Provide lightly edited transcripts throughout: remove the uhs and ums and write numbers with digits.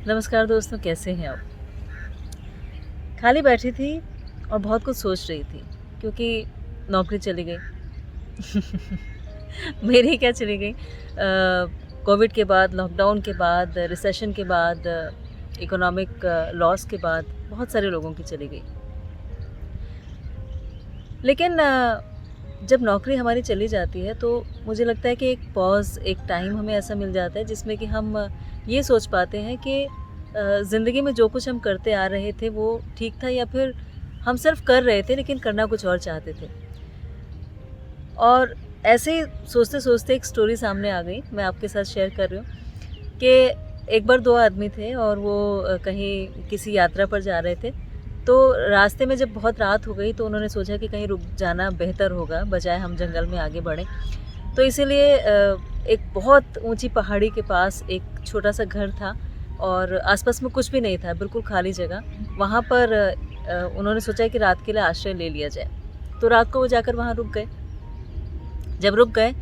नमस्कार दोस्तों, कैसे हैं आप? खाली बैठी थी और बहुत कुछ सोच रही थी क्योंकि नौकरी चली गई। मेरी क्या चली गई, कोविड के बाद, लॉकडाउन के बाद, रिसेशन के बाद, इकोनॉमिक लॉस के बाद बहुत सारे लोगों की चली गई। लेकिन जब नौकरी हमारी चली जाती है तो मुझे लगता है कि एक पॉज़, एक टाइम हमें ऐसा मिल जाता है जिसमें कि हम ये सोच पाते हैं कि ज़िंदगी में जो कुछ हम करते आ रहे थे वो ठीक था या फिर हम सिर्फ कर रहे थे लेकिन करना कुछ और चाहते थे। और ऐसे ही सोचते-सोचते एक स्टोरी सामने आ गई, मैं आपके साथ शेयर कर रही हूँ कि एक बार 2 आदमी थे और वो कहीं किसी यात्रा पर जा रहे थे। तो रास्ते में जब बहुत रात हो गई तो उन्होंने सोचा कि कहीं रुक जाना बेहतर होगा, बजाय हम जंगल में आगे बढ़ें। तो इसीलिए एक बहुत ऊँची पहाड़ी के पास एक छोटा-सा घर था और आस-पास में कुछ भी नहीं था, बिल्कुल खाली जगह। वहाँ पर उन्होंने सोचा कि रात के लिए आश्रय ले लिया जाए। तो रात को वो जाकर वहाँ रुक गए। जब रुक गए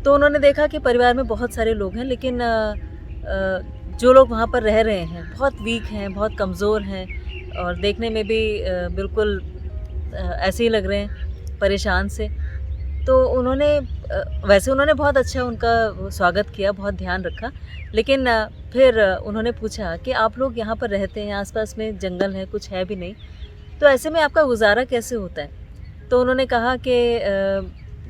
तो उन्होंने देखा कि परिवार में बहुत सारे लोग हैं, लेकिन जो लोग वहाँ पर रह रहे हैं बहुत वीक हैं, बहुत कमज़ोर हैं और देखने में भी बिल्कुल ऐसे ही लग रहे हैं, परेशान से। तो उन्होंने वैसे उन्होंने बहुत अच्छा उनका वो स्वागत किया, बहुत ध्यान रखा। लेकिन फिर उन्होंने पूछा कि आप लोग यहाँ पर रहते हैं, आस-पास में जंगल है, कुछ है भी नहीं, तो ऐसे में आपका गुज़ारा कैसे होता है? तो उन्होंने कहा कि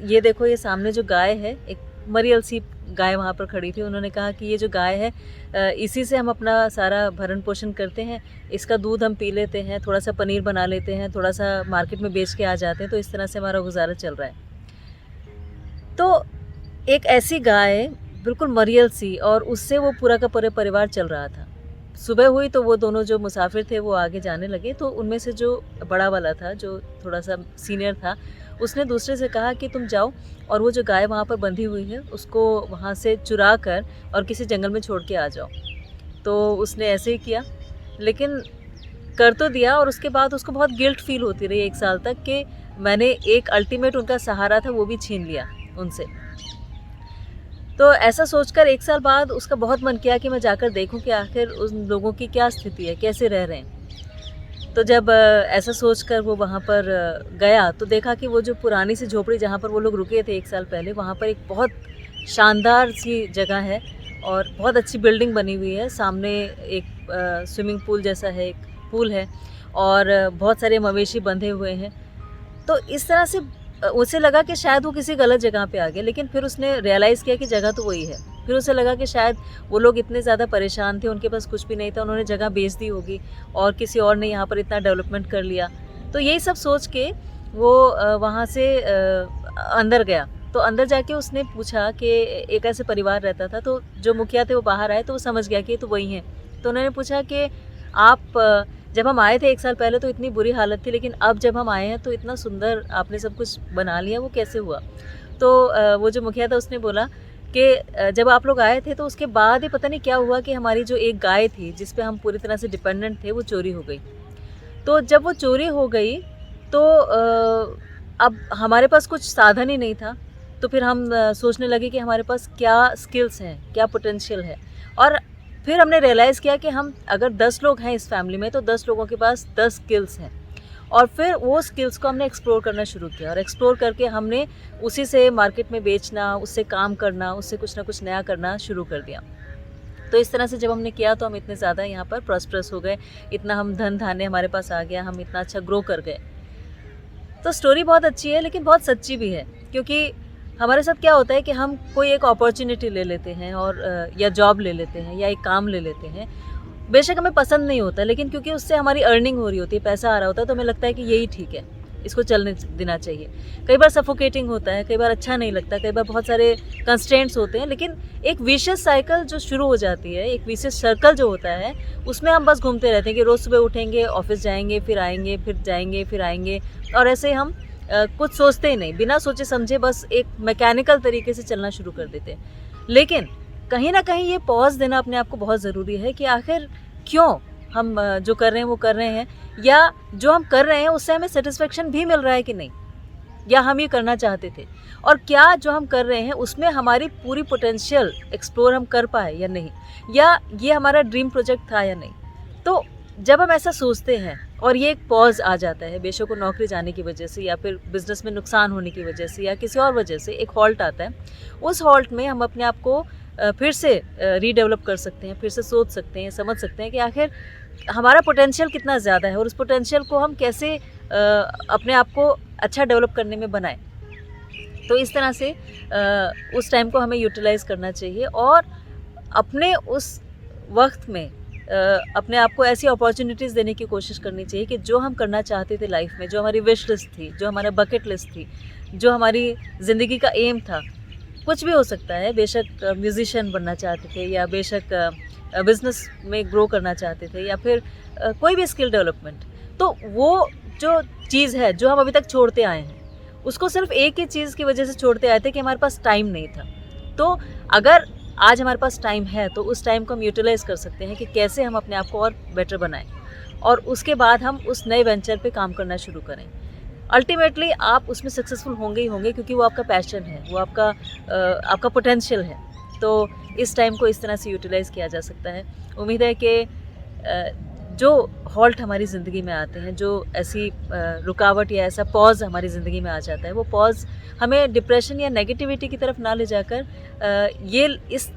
ये देखो, ये सामने जो गाय है, एक मरियल सी गाय वहाँ पर खड़ी थी। उन्होंने कहा कि ये जो गाय है, इसी से हम अपना सारा भरण-पोषण करते हैं। इसका दूध हम पी लेते हैं, थोड़ा-सा पनीर बना लेते हैं, थोड़ा-सा मार्केट में बेच के आ जाते हैं, तो इस तरह से हमारा गुज़ारा चल रहा है। तो एक ऐसी गाय, बिल्कुल मरियल सी, और उससे वो पूरा का पूरा परिवार चल रहा था। सुबह हुई तो वो दोनों जो मुसाफिर थे वो आगे जाने लगे, तो उनमें से जो बड़ा वाला था, जो थोड़ा-सा सीनियर था, उसने दूसरे से कहा कि तुम जाओ और वो जो गाय वहाँ पर बंधी हुई है उसको वहाँ से चुरा कर और किसी जंगल में छोड़ के आ जाओ। तो उसने ऐसे ही किया, लेकिन कर तो दिया और उसके बाद उसको बहुत गिल्ट फ़ील होती रही 1 साल तक कि मैंने एक अल्टीमेट उनका सहारा था वो भी छीन लिया उनसे। तो ऐसा सोचकर 1 साल बाद उसका बहुत मन किया कि मैं जाकर देखूं कि आखिर उन लोगों की क्या स्थिति है, कैसे रह रहे हैं। तो जब ऐसा सोचकर वो वहाँ पर गया तो देखा कि वो जो पुरानी सी झोपड़ी जहाँ पर वो लोग रुके थे 1 साल पहले, वहाँ पर एक बहुत शानदार सी जगह है और बहुत अच्छी बिल्डिंग बनी हुई है। सामने एक स्विमिंग पूल जैसा है, एक पूल है और बहुत सारे मवेशी बंधे हुए हैं। तो इस तरह से उसे लगा कि शायद वो किसी गलत जगह पे आ गया, लेकिन फिर उसने रियलाइज़ किया कि जगह तो वही है। फिर उसे लगा कि शायद वो लोग इतने ज़्यादा परेशान थे, उनके पास कुछ भी नहीं था, उन्होंने जगह बेच दी होगी और किसी और ने यहाँ पर इतना डेवलपमेंट कर लिया। तो यही सब सोच के वो वहाँ से अंदर गया। तो अंदर जाके उसने पूछा कि एक ऐसे परिवार रहता था, तो जो मुखिया थे वो बाहर आए तो वो समझ गया कि ये तो वही हैं। तो उन्होंने पूछा कि आप जब हम आए थे 1 साल पहले तो इतनी बुरी हालत थी, लेकिन अब जब हम आए हैं तो इतना सुंदर आपने सब कुछ बना लिया, वो कैसे हुआ? तो वो जो मुखिया था उसने बोला कि जब आप लोग आए थे तो उसके बाद ही पता नहीं क्या हुआ कि हमारी जो एक गाय थी जिस पे हम पूरी तरह से डिपेंडेंट थे, वो चोरी हो गई। तो जब वो चोरी हो गई तो अब हमारे पास कुछ साधन ही नहीं था। तो फिर हम सोचने लगे कि हमारे पास क्या स्किल्स हैं, क्या पोटेंशियल है। और फिर हमने रियलाइज़ किया कि हम अगर 10 लोग हैं इस फैमिली में तो 10 लोगों के पास 10 स्किल्स हैं। और फिर वो स्किल्स को हमने एक्सप्लोर करना शुरू किया और एक्सप्लोर करके हमने उसी से मार्केट में बेचना, उससे काम करना, उससे कुछ ना कुछ नया करना शुरू कर दिया। तो इस तरह से जब हमने किया तो हम इतने ज़्यादा यहाँ पर प्रॉस्परस हो गए, इतना हम धन-धान्य हमारे पास आ गया, हम इतना अच्छा ग्रो कर गए। तो स्टोरी बहुत अच्छी है लेकिन बहुत सच्ची भी है, क्योंकि हमारे साथ क्या होता है कि हम कोई एक अपॉर्चुनिटी ले लेते हैं और या जॉब ले लेते हैं या एक काम ले लेते हैं। बेशक हमें पसंद नहीं होता, लेकिन क्योंकि उससे हमारी अर्निंग हो रही होती है, पैसा आ रहा होता है, तो हमें लगता है कि यही ठीक है, इसको चलने देना चाहिए। कई बार सफोकेटिंग होता है, कई बार अच्छा नहीं लगता, कई बार बहुत सारे कंस्ट्रेंट्स होते हैं, लेकिन एक विशियस साइकिल जो शुरू हो जाती है, एक विशियस सर्कल जो होता है, उसमें हम बस घूमते रहते हैं कि रोज़ सुबह उठेंगे, ऑफिस जाएंगे, फिर आएंगे, फिर जाएंगे, फिर आएंगे, और ऐसे हम कुछ सोचते ही नहीं, बिना सोचे समझे बस एक मैकेनिकल तरीके से चलना शुरू कर देते हैं। लेकिन कहीं ना कहीं ये पॉज देना अपने आप को बहुत ज़रूरी है कि आखिर क्यों हम जो कर रहे हैं वो कर रहे हैं, या जो हम कर रहे हैं उससे हमें सेटिस्फेक्शन भी मिल रहा है कि नहीं। या हम ये करना चाहते थे, और क्या जो हम कर रहे हैं उसमें हमारी पूरी पोटेंशियल एक्सप्लोर हम कर पाए या नहीं, या ये हमारा ड्रीम प्रोजेक्ट था या नहीं। तो जब हम ऐसा सोचते हैं और ये एक पॉज आ जाता है, बेशक वो नौकरी जाने की वजह से या फिर बिजनेस में नुकसान होने की वजह से या किसी और वजह से एक हॉल्ट आता है, उस हॉल्ट में हम अपने आप को फिर से रीडेवलप कर सकते हैं, फिर से सोच सकते हैं, समझ सकते हैं कि आखिर हमारा पोटेंशियल कितना ज़्यादा है और उस पोटेंशियल को हम कैसे अपने आप को अच्छा डेवलप करने में बनाएं। तो इस तरह से उस टाइम को हमें यूटिलाइज़ करना चाहिए और अपने उस वक्त में अपने आप को ऐसी अपॉर्चुनिटीज़ देने की कोशिश करनी चाहिए कि जो हम करना चाहते थे लाइफ में, जो हमारी विश लिस्ट थी, जो हमारा बकेट लिस्ट थी, जो हमारी ज़िंदगी का एम था, कुछ भी हो सकता है। बेशक म्यूज़िशियन बनना चाहते थे, या बेशक बिज़नेस में ग्रो करना चाहते थे, या फिर कोई भी स्किल डेवलपमेंट। तो वो जो चीज़ है जो हम अभी तक छोड़ते आए हैं, उसको सिर्फ एक ही चीज़ की वजह से छोड़ते आए थे कि हमारे पास टाइम नहीं था। तो अगर आज हमारे पास टाइम है तो उस टाइम को हम यूटिलाइज़ कर सकते हैं कि कैसे हम अपने आप को और बेटर बनाएं, और उसके बाद हम उस नए वेंचर पे काम करना शुरू करें। अल्टीमेटली आप उसमें सक्सेसफुल होंगे ही होंगे, क्योंकि वो आपका पैशन है, वो आपका पोटेंशियल है। तो इस टाइम को इस तरह से यूटिलाइज़ किया जा सकता है। उम्मीद है कि जो हॉल्ट हमारी ज़िंदगी में आते हैं, जो ऐसी रुकावट या ऐसा पॉज़ हमारी ज़िंदगी में आ जाता है, वो पॉज़ हमें डिप्रेशन या नेगेटिविटी की तरफ ना ले जाकर ये इस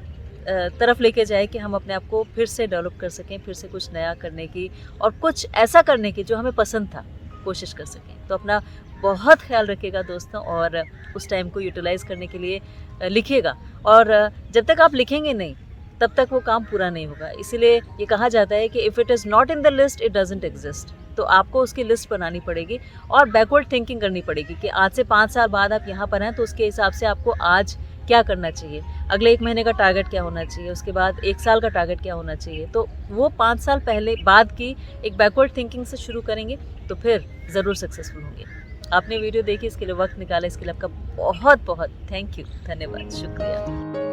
तरफ लेके जाए कि हम अपने आप को फिर से डेवलप कर सकें, फिर से कुछ नया करने की और कुछ ऐसा करने की जो हमें पसंद था, कोशिश कर सकें। तो अपना बहुत ख्याल रखिएगा दोस्तों, और उस टाइम को यूटिलाइज़ करने के लिए लिखिएगा। और जब तक आप लिखेंगे नहीं तब तक वो काम पूरा नहीं होगा। इसीलिए ये कहा जाता है कि if it is not in the list it doesn't exist. तो आपको उसकी लिस्ट बनानी पड़ेगी और बैकवर्ड थिंकिंग करनी पड़ेगी कि आज से 5 साल बाद आप यहाँ पर हैं, तो उसके हिसाब से आपको आज क्या करना चाहिए, अगले 1 महीने का टारगेट क्या होना चाहिए, उसके बाद 1 साल का टारगेट क्या होना चाहिए। तो वो 5 साल पहले बाद की एक बैकवर्ड थिंकिंग से शुरू करेंगे तो फिर ज़रूर सक्सेसफुल होंगे। आपने वीडियो देखी, इसके लिए वक्त निकाला, इसके लिए आपका बहुत बहुत थैंक यू, धन्यवाद, शुक्रिया।